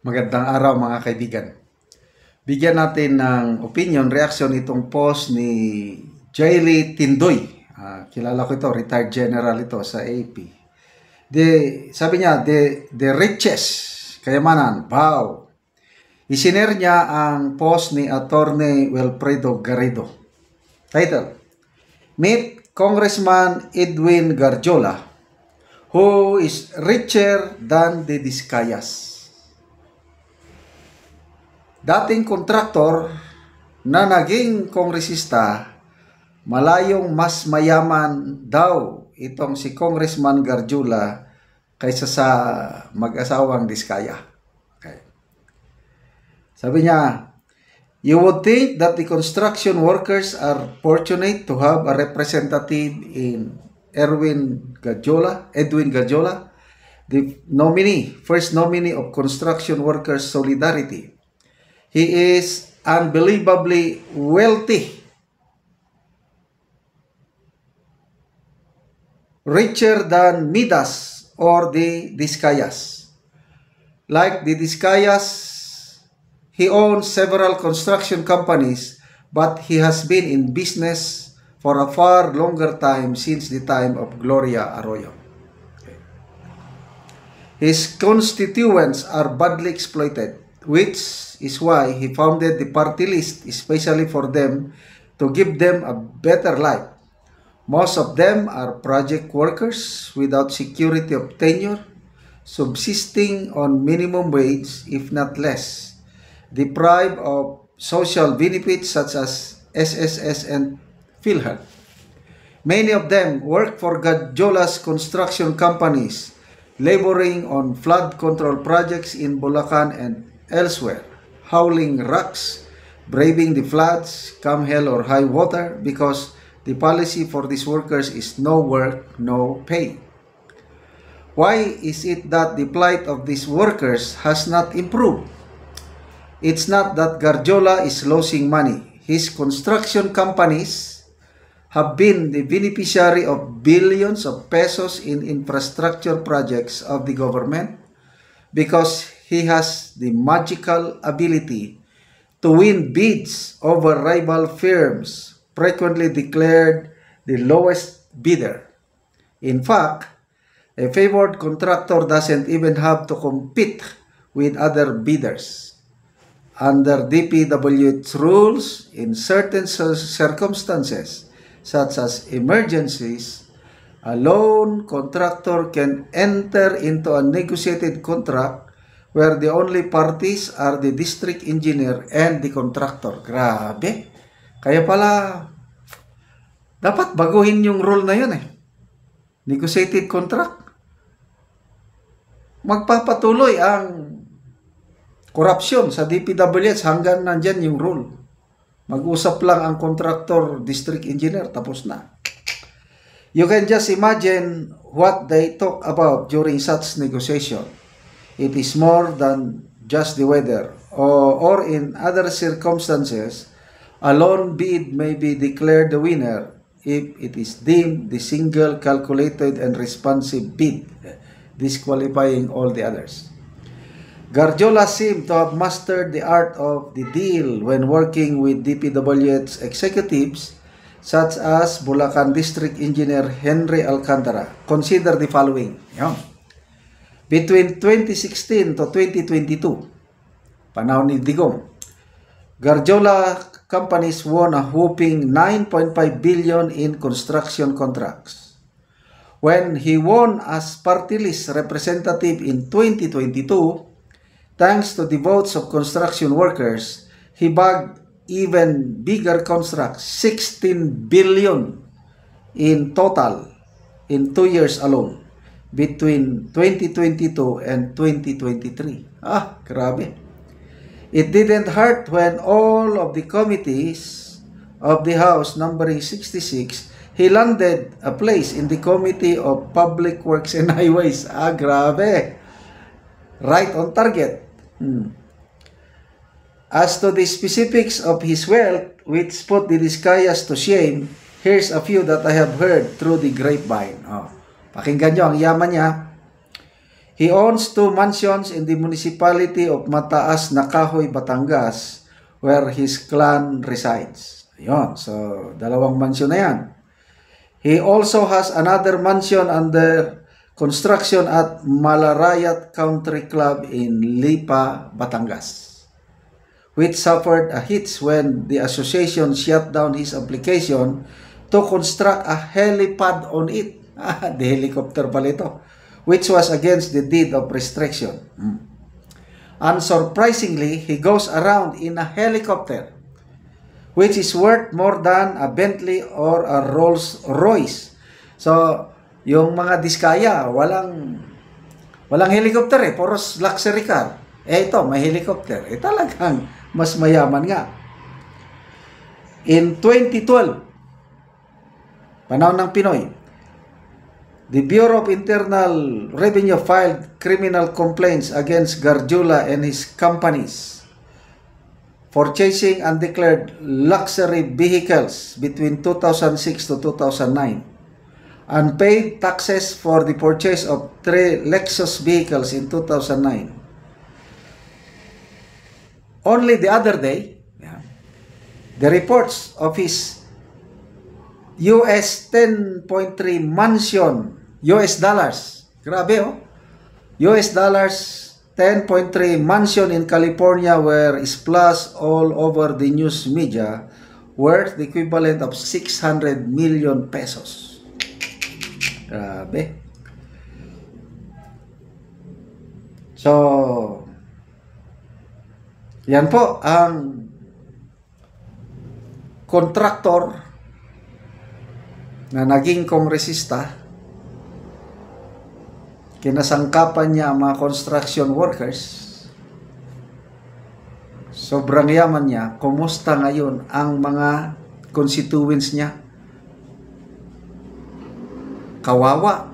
Magandang araw mga kaibigan. Bigyan natin ng opinion, reaction itong post ni Jaily Tindoy. Kilala ko ito, retired general ito sa AP. Sabi niya, the richest, kayamanan, wow. Isinare niya ang post ni Attorney Wilfredo Garrido. Title, Meet Congressman Edwin Garjola, who is richer than the Discayas. Dating kontraktor na naging kongresista, malayong mas mayaman daw itong si Congressman Garjola kaysa sa mag-asawang Diskaya. Okay. Sabi niya, you would think that the construction workers are fortunate to have a representative in Edwin Garjola, the first nominee of Construction Workers Solidarity. He is unbelievably wealthy, richer than Midas or the Discayas. Like the Discayas, he owns several construction companies, but he has been in business for a far longer time since the time of Gloria Arroyo. His constituents are badly exploited, which is why he founded the party list especially for them to give them a better life. Most of them are project workers without security of tenure, subsisting on minimum wage if not less, deprived of social benefits such as SSS and PhilHealth. Many of them work for Garjola's construction companies, laboring on flood control projects in Bulacan and elsewhere, hauling rocks, braving the floods, come hell or high water, because the policy for these workers is no work, no pay. Why is it that the plight of these workers has not improved? It's not that Garjola is losing money. His construction companies have been the beneficiary of billions of pesos in infrastructure projects of the government because he has the magical ability to win bids over rival firms, frequently declared the lowest bidder. In fact, a favored contractor doesn't even have to compete with other bidders. Under DPWH rules, in certain circumstances, such as emergencies, a lone contractor can enter into a negotiated contract where the only parties are the district engineer and the contractor. Grabe. Kaya pala, dapat baguhin yung rule na yun eh. Negotiated contract. Magpapatuloy ang korupsyon sa DPWH hanggang nandyan yung rule. Mag-usap lang ang contractor, district engineer, tapos na. You can just imagine what they talk about during such negotiation. It is more than just the weather, or in other circumstances, a lone bid may be declared the winner if it is deemed the single calculated and responsive bid, disqualifying all the others. Garjola seemed to have mastered the art of the deal when working with DPWH executives such as Bulacan District Engineer Henry Alcantara. Consider the following. Between 2016 to 2022, panahon ni Digong, Garjola companies won a whopping 9.5 billion in construction contracts. When he won as party list representative in 2022, thanks to the votes of construction workers, he bagged even bigger contracts, 16 billion in total in 2 years alone between 2022 and 2023. Grabe. It didn't hurt when all of the committees of the House numbering 66, he landed a place in the Committee of Public Works and Highways. Grabe. Right on target. As to the specifics of his wealth, which put the Discayas to shame, here's a few that I have heard through the grapevine. Pakinggan nyo, ang yaman niya. He owns 2 mansions in the municipality of Mataas, Nakahoy, Batangas, where his clan resides. Ayun, so 2 mansion na yan. He also has another mansion under construction at Malarayat Country Club in Lipa, Batangas, which suffered a hitch when the association shut down his application to construct a helipad on it. The helicopter pala ito, which was against the deed of restriction. Unsurprisingly, he goes around in a helicopter, which is worth more than a Bentley or a Rolls Royce. So, yung mga diskaya, walang helicopter puros luxury car. Ito, may helicopter. Talagang mas mayaman nga. In 2012, panahon ng Pinoy, the Bureau of Internal Revenue filed criminal complaints against Garjula and his companies for chasing undeclared luxury vehicles between 2006 to 2009 and paid taxes for the purchase of 3 Lexus vehicles in 2009. Only the other day, the reports of his US 10.3 mansion, US dollars, grabe US dollars 10.3 mansion in California were splashed all over the news media, worth the equivalent of 600 million pesos. Grabe. So, yan po ang kontraktor na naging kongresista. Kinasangkapan niya ang mga construction workers. Sobrang yaman niya. Kumusta ngayon ang mga constituents niya? Kawawa.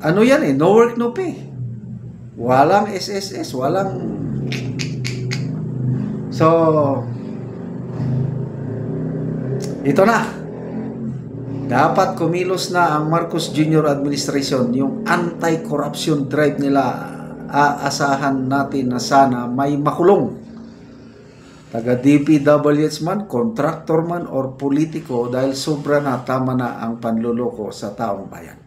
Ano yan no work, no pay. Walang SSS, walang... So, ito na. Dapat kumilos na ang Marcos Jr. administration, yung anti-corruption drive nila. Aasahan natin na sana may makulong. Taga DPWH man, contractor man, or politiko dahil sobra na, tama na ang panluloko sa taong bayan.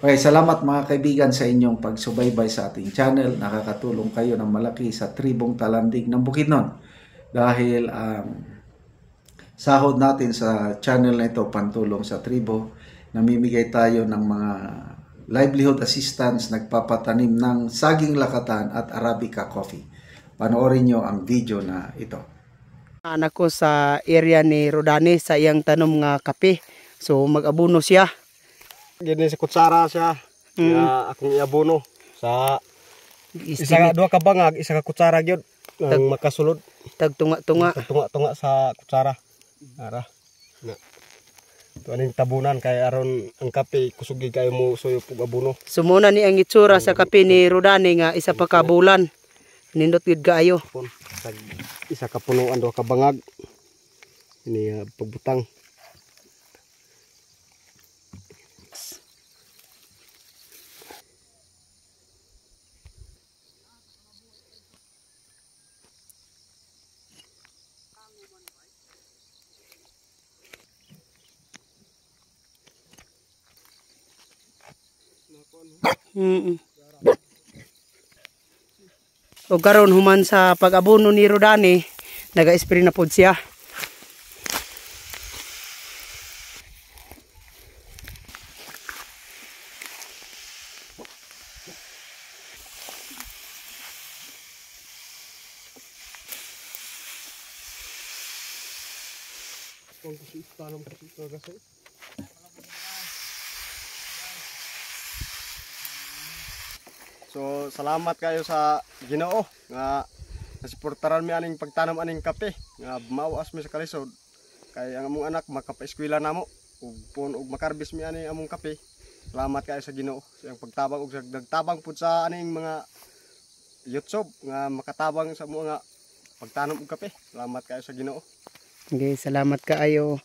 Okay, salamat mga kaibigan sa inyong pagsubaybay sa ating channel. Nakakatulong kayo ng malaki sa tribong Talandig ng Bukidnon. Dahil sahod natin sa channel na ito, pantulong sa tribo. Namimigay tayo ng mga livelihood assistance, nagpapatanim ng saging lakatan at Arabica coffee. Panoorin nyo ang video na ito. Anak ko sa area ni Rodane sa iyang tanom nga kape. So mag-abono siya. Gini sa kutsara siya. Nga akong iabono sa isa 2 ka bangag, isa ka kutsara gyud ang makasulod. Tagtunga-tunga. Tagtunga-tunga sa kutsara. Ara. Na. Tuaning tabunan kay aron ang kape kusugi kayo mo suyo pug abono. Sumuna ni ang itsura sa kape ni Rodane nga isa pa ka bulan. Nindot gid kaayo. Isa ka punuan 2 ka bangag. Ini pagbutang. O karon human sa pag-abono ni Rodane, naga-spray na pod siya. So salamat kayo sa Ginoo nga nasuportaran mi aning pagtanom aning kape nga mawas mi sa kalisod kay ang among anak makapaeskwela namo ug pun og makarbis mi ani among kape. Salamat kayo sa Ginoo sa iyang pagtabang ug nagtabang pud sa aning mga YouTube nga makatabang sa mga pagtanom og kape. Salamat kayo sa Ginoo. Okay, salamat kaayo.